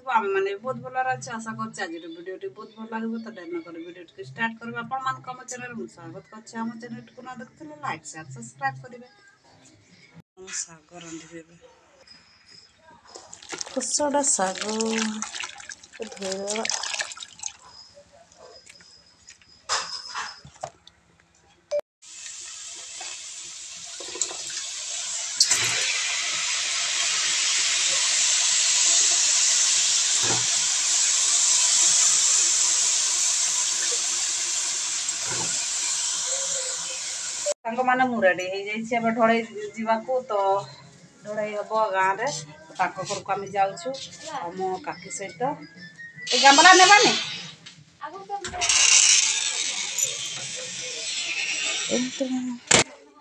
आम मैंने बहुत भल अच्छे आशा कर भिडियो बहुत भल लगे तो डेन कर भिडियो स्टार्ट कर आम चैनल मुझे स्वागत कर चैनल को ना देखते लाइक शेयर सब्सक्राइब करेंगे शाग रांधे खुसड़ा शाग धोदेवा सांग मैंने मु रेडी हो ढड़े जावाक तो ढड़े हम गाँव में घर को आम जाऊँ मो काकी सहित गामला नेबानी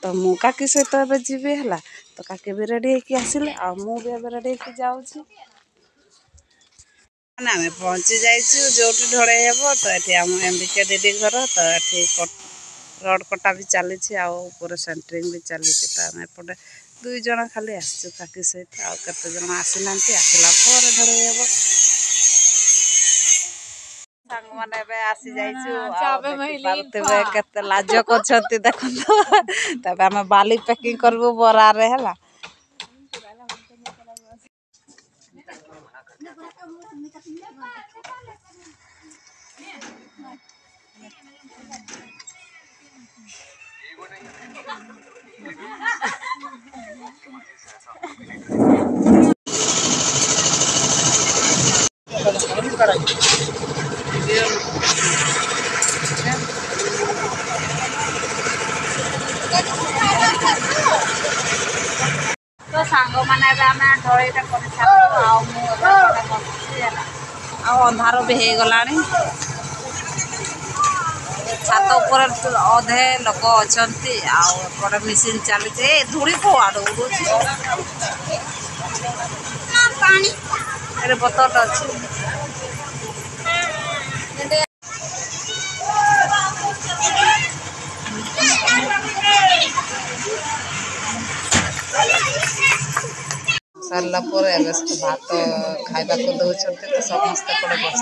तो मु काकी सहित ए जी है तो काकी भी रेडी होके आसिले आ मु भी रेडी होके जाऊँ आम पहुँची जाइए जो ढड़े हम तो ये आम एमबिके दीदी घर तो ये रड कटा भी चली आर सेंटरिंग भी चली तो आम एपटे 2 जन खाली आसचु काकी सहित आते जन आसी ना आसला ढड़े हम सांग मैंने आसी जाइए केते लाज कर देखो तब आम बाली पैकिंग करबू बरा रे है तो सांग मैंने ढलईटा कर अंधार भी हो गला छात उपर अधे लोक अच्छा आटे मिशीन चली धूली को आड़ उड़े बोतल अच्छी सारा भात खाइबा को दौरान तो समस्ते पड़े बस